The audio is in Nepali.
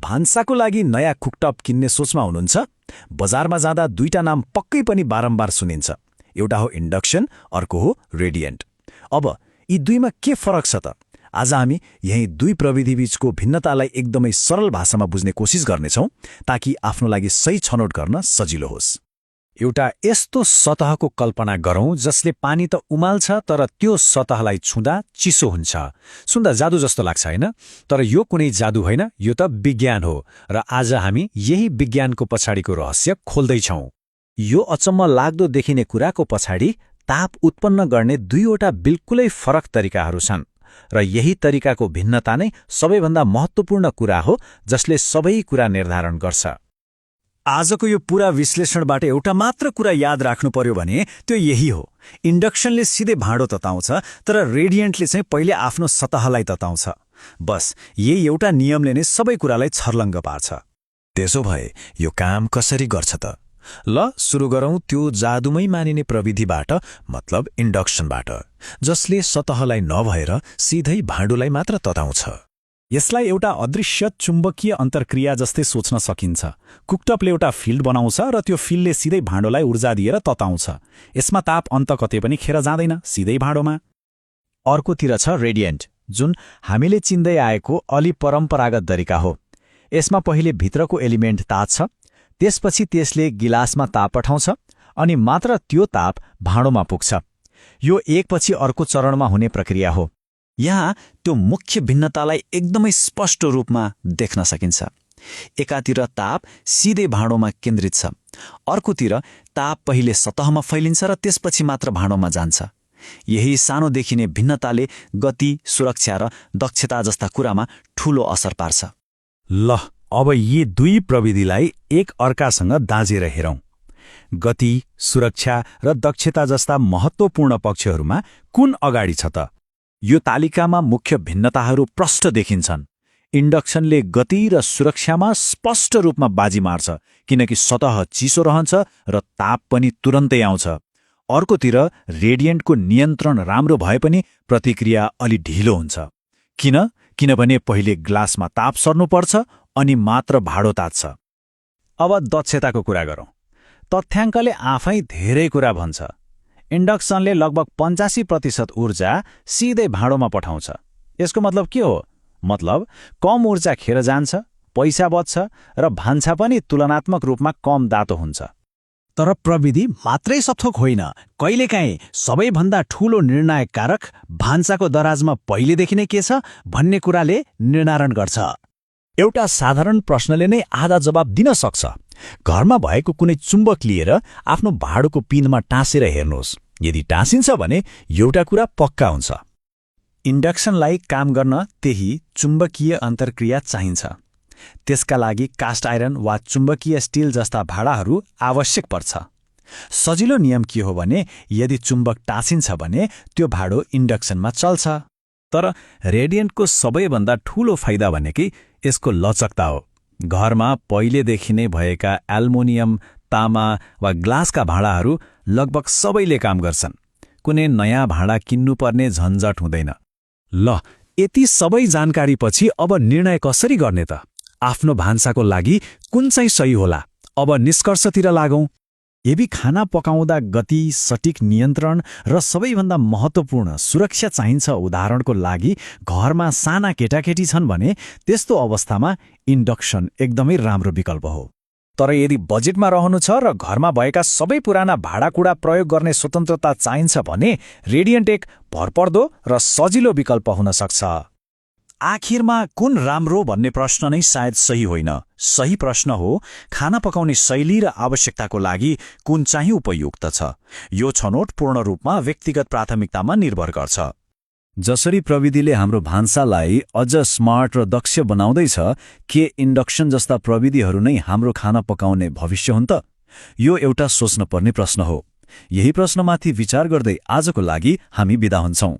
भान्साको लागि नयाँ कुकटप किन्ने सोचमा हुनुहुन्छ? बजारमा जाँदा दुईटा नाम पक्कै पनि बारम्बार सुनिन्छ। एउटा हो इन्डक्सन, अर्को हो रेडियन्ट। अब यी दुईमा के फरक छ त? आज हामी यही दुई प्रविधिबीचको भिन्नतालाई एकदमै सरल भाषामा बुझ्ने कोसिस गर्नेछौँ, ताकि आफ्नो लागि सही छनौट गर्न सजिलो होस्। एउटा यस्तो सतहको कल्पना गरौँ जसले पानी त उमाल्छ, तर त्यो सतहलाई छुँदा चिसो हुन्छ। सुन्दा जादु जस्तो लाग्छ हैन? तर यो कुनै जादु होइन, यो त विज्ञान हो। र आज हामी यही विज्ञानको पछाडिको रहस्य खोल्दैछौँ। यो अचम्म लाग्दो देखिने कुराको पछाडि ताप उत्पन्न गर्ने दुईवटा बिल्कुलै फरक तरिकाहरू छन्। र यही तरिकाको भिन्नता नै सबैभन्दा महत्त्वपूर्ण कुरा हो, जसले सबै कुरा निर्धारण गर्छ। आजको यो पूरा विश्लेषणबाट एउटा मात्र कुरा याद राख्नु पर्यो भने त्यो यही हो। इन्डक्सनले सिधै भाँडो तताउँछ, तर रेडियन्टले चाहिँ पहिले आफ्नो सतहलाई तताउँछ। बस यही एउटा नियमले नै सबै कुरालाई छर्लङ्ग पार्छ। त्यसो भए यो काम कसरी गर्छ त? ल सुरु गरौँ त्यो जादुमै मानिने प्रविधिबाट, मतलब इन्डक्सनबाट, जसले सतहलाई नभएर सिधै भाँडोलाई मात्र तताउँछ। यसलाई एउटा अदृश्य चुम्बकीय अन्तर्क्रिया जस्तै सोच्न सकिन्छ। कुकटपले एउटा फिल्ड बनाउँछ र त्यो फिल्डले सिधै भाँडोलाई ऊर्जा दिएर तताउँछ। यसमा ताप अन्त कतै पनि खेर जाँदैन, सिधै भाँडोमा। अर्कोतिर छ रेडियन्ट, जुन हामीले चिन्दै आएको अलि परम्परागत तरिका हो। यसमा पहिले भित्रको एलिमेन्ट तात्छ, त्यसपछि त्यसले गिलासमा ताप पठाउँछ, अनि मात्र त्यो ताप भाँडोमा पुग्छ। यो एकपछि अर्को चरणमा हुने प्रक्रिया हो। यहाँ त्यो मुख्य भिन्नतालाई एकदमै स्पष्ट रूपमा देख्न सकिन्छ। एकातिर ताप सिधै भाँडोमा केन्द्रित छ, अर्कोतिर ताप पहिले सतहमा फैलिन्छ र त्यसपछि मात्र भाँडोमा जान्छ। यही सानो देखिने भिन्नताले गति, सुरक्षा र दक्षता जस्ता कुरामा ठूलो असर पार्छ। ल अब यी दुई प्रविधिलाई एक अर्कासँग दाँजेर हेरौँ। गति, सुरक्षा र दक्षता जस्ता महत्त्वपूर्ण पक्षहरूमा कुन अगाडि छ त? यो तालिकामा मुख्य भिन्नताहरू प्रष्ट देखिन्छन्। इन्डक्सनले गति र सुरक्षामा स्पष्ट रूपमा बाजी मार्छ, किनकि सतह चिसो रहन्छ र ताप पनि तुरन्तै आउँछ। अर्कोतिर रेडियन्टको नियन्त्रण राम्रो भए पनि प्रतिक्रिया अलि ढिलो हुन्छ। किनभने पहिले ग्लासमा ताप सर्नुपर्छ, अनि मात्र भाँडो तात्छ। अब दक्षताको कुरा गरौँ। तथ्याङ्कले आफै धेरै कुरा भन्छ। इन्डक्सनले लगभग 85% ऊर्जा सिधै भाँडोमा पठाउँछ। यसको मतलब के हो? मतलब कम ऊर्जा खेर जान्छ, पैसा बच्छ र भान्सा पनि तुलनात्मक रूपमा कम दातो हुन्छ। तर प्रविधि मात्रै सपथोक होइन। कहिलेकाहीँ सबैभन्दा ठूलो निर्णायक कारक भान्साको दराजमा पहिलेदेखि नै के छ भन्ने कुराले निर्धारण गर्छ। एउटा साधारण प्रश्नले नै आधा जवाब दिन सक्छ। घरमा भएको कुनै चुम्बक लिएर आफ्नो भाँडोको पिनमा टाँसेर हेर्नुहोस्। यदि टाँसिन्छ भने एउटा कुरा पक्का हुन्छ, इन्डक्सनलाई काम गर्न त्यही चुम्बकीय अन्तर्क्रिया चाहिन्छ। त्यसका लागि कास्ट आइरन वा चुम्बकीय स्टिल जस्ता भाँडाहरू आवश्यक पर्छ। सजिलो नियम के हो भने यदि चुम्बक टाँसिन्छ भने त्यो भाँडो इन्डक्सनमा चल्छ। तर रेडियन्टको सबैभन्दा ठूलो फाइदा भनेकै यसको लचकता हो। घरमा पहिलेदेखि नै भएका एल्युमिनियम, तामा वा ग्लासका भाँडाहरू लगभग सबैले काम गर्छन्। कुनै नयाँ भाँडा किन्नुपर्ने झन्झट हुँदैन। ल यति सबै जानकारीपछि अब निर्णय कसरी गर्ने त? आफ्नो भान्साको लागि कुन चाहिँ सही होला? अब निष्कर्षतिर लागौँ। यदि खाना पकाउँदा गति, सटिक नियन्त्रण र सबैभन्दा महत्त्वपूर्ण सुरक्षा चाहिन्छ, उदाहरणको लागि घरमा साना केटाकेटी छन् भने त्यस्तो अवस्थामा इन्डक्सन एकदमै राम्रो विकल्प हो। तर यदि बजेटमा रहनु छ र घरमा भएका सबै पुराना भाँडाकुँडा प्रयोग गर्ने स्वतन्त्रता चाहिन्छ भने रेडियन्ट एक भरपर्दो र सजिलो विकल्प हुन सक्छ। आखिरमा कुन राम्रो भन्ने प्रश्न नै सायद सही होइन। सही प्रश्न हो खाना पकाउने शैली र आवश्यकताको लागि कुन चाहिँ उपयुक्त छ। यो छनौट पूर्ण रूपमा व्यक्तिगत प्राथमिकतामा निर्भर गर्छ। जसरी प्रविधिले हाम्रो भान्सालाई अझ स्मार्ट र दक्ष बनाउँदैछ, के इन्डक्सन जस्ता प्रविधिहरू नै हाम्रो खाना पकाउने भविष्य हुन् त? यो एउटा सोच्न पर्ने प्रश्न हो। यही प्रश्नमाथि विचार गर्दै आजको लागि हामी बिदा हुन्छौँ।